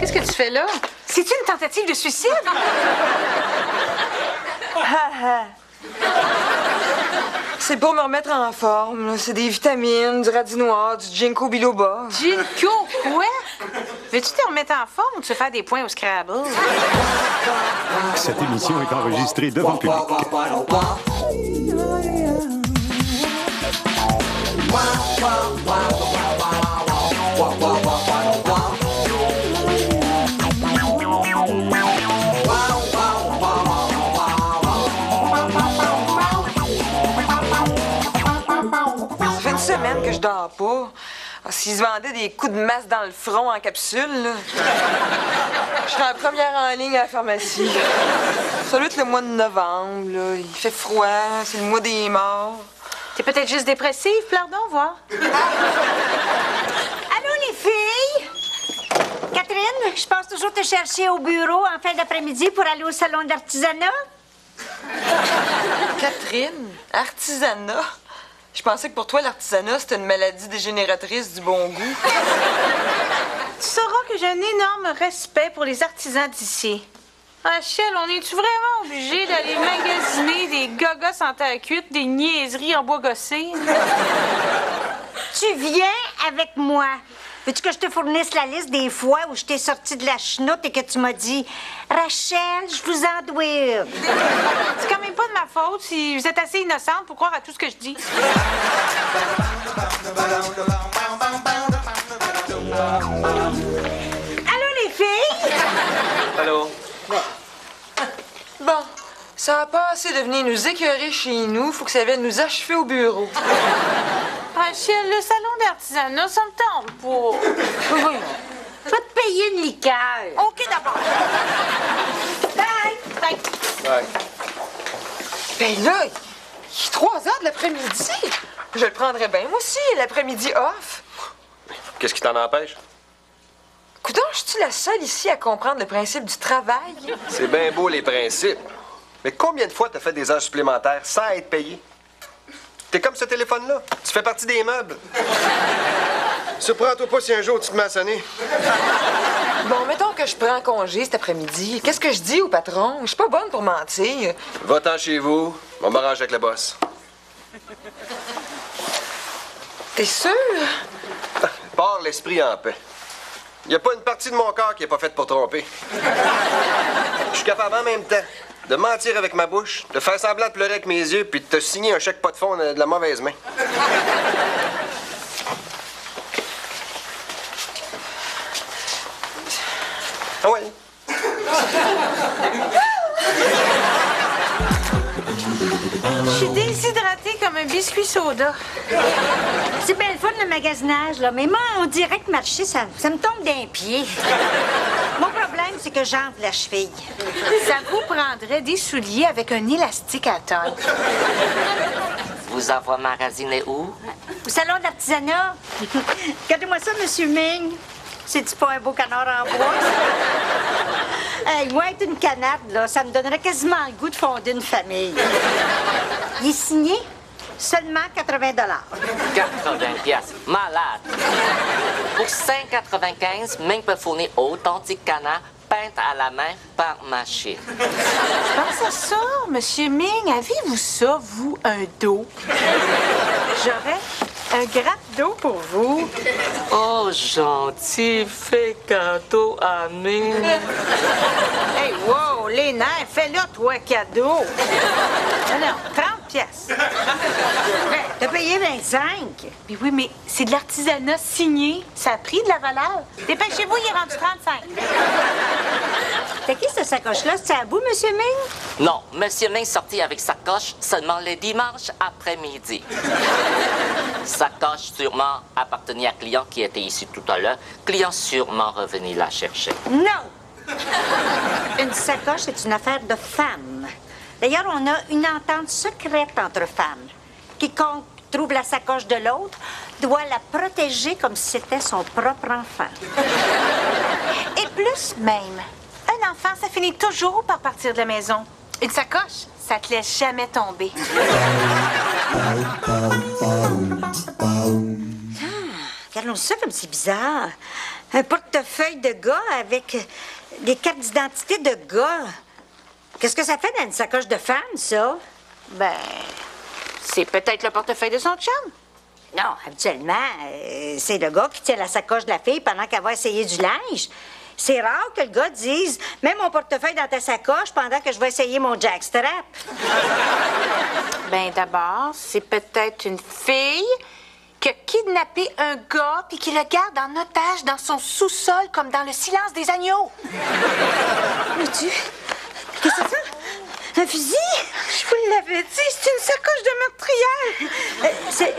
Qu'est-ce que tu fais là? C'est-tu une tentative de suicide? C'est pour me remettre en forme, là. C'est des vitamines, du radis noir, du ginkgo biloba. Ginkgo, quoi? Veux-tu te remettre en forme ou te faire des points au Scrabble? Cette émission est enregistrée devant public. Ça fait une semaine que je dors pas. S'ils se vendaient des coups de masse dans le front en capsule, là, je serais la première en ligne à la pharmacie. Ça doit être le mois de novembre, là. Il fait froid, c'est le mois des morts. T'es peut-être juste dépressive, pleure donc, voir. Allô, les filles? Catherine, je passe toujours te chercher au bureau en fin d'après-midi pour aller au salon d'artisanat. Catherine, artisanat? Je pensais que pour toi, l'artisanat, c'était une maladie dégénératrice du bon goût. Tu sauras que j'ai un énorme respect pour les artisans d'ici. Rachel, on est-tu vraiment obligé d'aller magasiner des gogos en terre cuite, des niaiseries en bois gossé? Tu viens avec moi. Veux-tu que je te fournisse la liste des fois où je t'ai sorti de la chenoute et que tu m'as dit « Rachel, je vous en dois une. » C'est quand même pas de ma faute si vous êtes assez innocente pour croire à tout ce que je dis. Allô, les filles? Allô? Bon, ça n'a pas assez de venir nous écœurer chez nous. Faut que ça vienne nous achever au bureau. Rachel, le salon d'artisanat, ça me tente pas. Oui. Je vais te payer une liqueur. OK, d'abord. Bye! Bye. Ouais. Ben là, il est 3 heures de l'après-midi. Je le prendrais bien, moi aussi, l'après-midi off. Qu'est-ce qui t'en empêche? Coudonc, je suis la seule ici à comprendre le principe du travail? C'est bien beau, les principes. Mais combien de fois t'as fait des heures supplémentaires sans être payé? T'es comme ce téléphone-là. Tu fais partie des meubles. Surprends-toi pas si un jour tu te mets à sonner. Bon, mettons que je prends congé cet après-midi. Qu'est-ce que je dis au patron? Je suis pas bonne pour mentir. Va-t'en chez vous. On m'arrange avec le boss. T'es sûr? Pars l'esprit en paix. Y a pas une partie de mon corps qui est pas faite pour tromper. Je suis capable en même temps de mentir avec ma bouche, de faire semblant de pleurer avec mes yeux, puis de te signer un chèque pas de fond de la mauvaise main. Ah ouais? Je suis déshydratée comme un biscuit soda. C'est bien le fun, le magasinage, là. Mais moi, on dirait que marcher, ça me tombe d'un pied. Mon problème, c'est que j'enfle la cheville. Ça vous prendrait des souliers avec un élastique à taille. Vous avez magasiné où? Au salon d'artisanat. Regardez-moi ça, Monsieur Ming. C'est-tu pas un beau canard en bois? Hey, moi, être une canarde, là, ça me donnerait quasiment le goût de fonder une famille. Il est signé seulement 80 $. 80 piastres. Malade. Pour 5,95, Ming peut fournir authentique canard peinte à la main par machine. Pense à ça, Monsieur Ming. Avez-vous ça, vous, un dos? J'aurais un grappe d'eau pour vous. Oh, gentil, fais cadeau à Ming. Hey, wow, les nerfs, fais-le, toi, cadeau. Non, 30 piastres. T'as payé 25. Mais oui, mais c'est de l'artisanat signé. Ça a pris de la valeur. Dépêchez-vous, il est rendu 35. T'as qui cette sacoche-là? C'est à vous, Monsieur Ming? Non, Monsieur Ming sorti avec sa coche seulement le dimanche après-midi. Sa coche sûrement appartenait à client qui était ici tout à l'heure. Client sûrement revenu la chercher. Non! Une sacoche est une affaire de femme. D'ailleurs, on a une entente secrète entre femmes. Quiconque trouve la sacoche de l'autre doit la protéger comme si c'était son propre enfant. Et plus même, un enfant, ça finit toujours par partir de la maison. Une sacoche, ça te laisse jamais tomber. Regardons ça comme c'est bizarre. Un portefeuille de gars avec des cartes d'identité de gars. Qu'est-ce que ça fait dans une sacoche de femme, ça? Ben, c'est peut-être le portefeuille de son chum. Non, habituellement, c'est le gars qui tient la sacoche de la fille pendant qu'elle va essayer du linge. C'est rare que le gars dise « Mets mon portefeuille dans ta sacoche pendant que je vais essayer mon jackstrap. » Ben, d'abord, c'est peut-être une fille qui a kidnappé un gars puis qui le garde en otage dans son sous-sol comme dans Le Silence des agneaux. Mais tu... Qu'est-ce que c'est ça? Un fusil? Je vous l'avais dit, c'est une sacoche de meurtrière.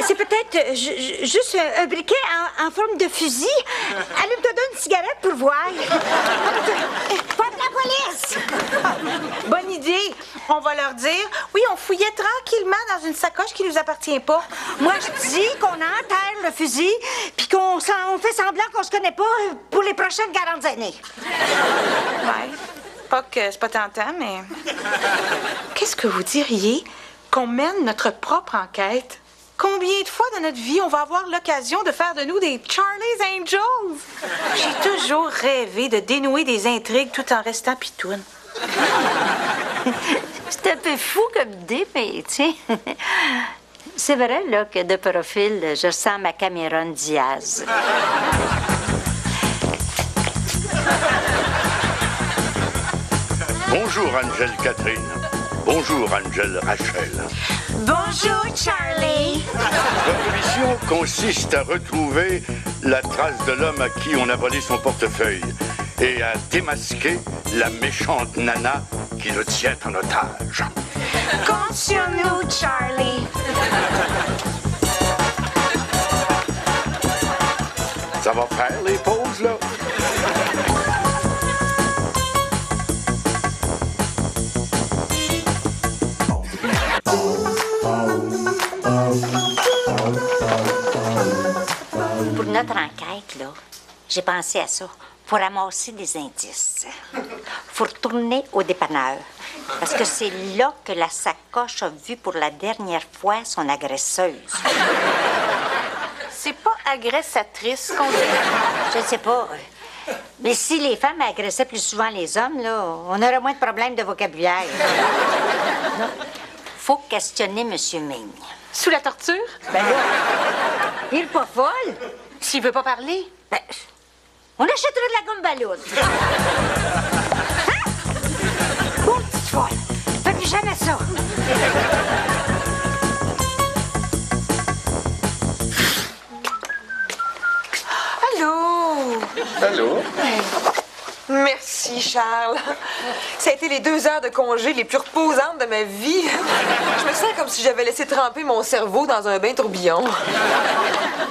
C'est peut-être juste un briquet en forme de fusil. Allume-toi une cigarette pour voir. Pas de la police! Bonne idée. On va leur dire, oui, on fouillait tranquillement dans une sacoche qui nous appartient pas. Moi, je dis qu'on enterre le fusil puis qu'on fait semblant qu'on se connaît pas pour les prochaines 40 années. Ouais. Pas que c'est pas tentant, mais... Qu'est-ce que vous diriez qu'on mène notre propre enquête? Combien de fois dans notre vie on va avoir l'occasion de faire de nous des Charlie's Angels? J'ai toujours rêvé de dénouer des intrigues tout en restant pitoune. C'est un peu fou comme idée, mais tu sais... C'est vrai, là, que de profil, je ressemble à Cameron Diaz. Bonjour, Angel Catherine. Bonjour, Angel Rachel. Bonjour, Charlie. Votre mission consiste à retrouver la trace de l'homme à qui on a volé son portefeuille et à démasquer la méchante nana qui le tient en otage. Compte sur nous, Charlie. Ça va faire les pauses, là? Pour notre enquête, là, j'ai pensé à ça. Faut ramasser des indices. Faut retourner au dépanneur. Parce que c'est là que la sacoche a vu pour la dernière fois son agresseuse. C'est pas agressatrice qu'on dit. Je ne sais pas. Mais si les femmes agressaient plus souvent les hommes, là, on aurait moins de problèmes de vocabulaire. Non. Faut questionner M. Ming. Sous la torture? Ben là, il est pas folle. S'il veut pas parler? Ben, on achètera de la gomme ballon. Hein? Oh, petite folle. Fais plus jamais ça. Allô? Allô? Merci, Charles. Ça a été les 2 heures de congé les plus reposantes de ma vie. Je me sens comme si j'avais laissé tremper mon cerveau dans un bain tourbillon.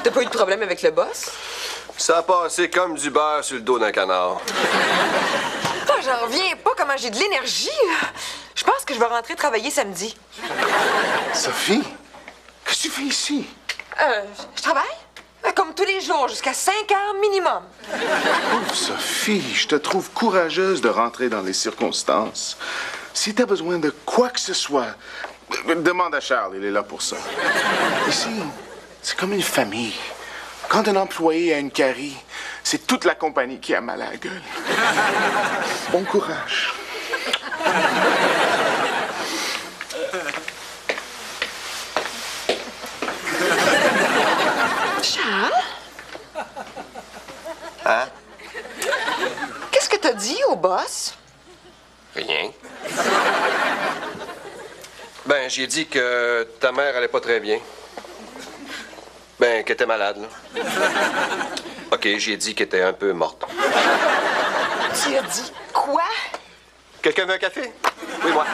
T'as pas eu de problème avec le boss? Ça a passé comme du beurre sur le dos d'un canard. Ah, j'en reviens pas comment j'ai de l'énergie. Je pense que je vais rentrer travailler samedi. Sophie, qu'est-ce que tu fais ici? Je travaille? Comme tous les jours, jusqu'à 5 heures minimum. Pauvre Sophie, je te trouve courageuse de rentrer dans les circonstances. Si t'as besoin de quoi que ce soit, demande à Charles, il est là pour ça. Ici, c'est comme une famille. Quand un employé a une carie, c'est toute la compagnie qui a mal à la gueule. Bon courage. Charles? Hein? Qu'est-ce que t'as dit au boss? Rien. Ben, j'ai dit que ta mère allait pas très bien. Ben, qu'elle était malade, là. OK, j'ai dit qu'elle était un peu morte. Tu as dit quoi? Quelqu'un veut un café? Oui, moi.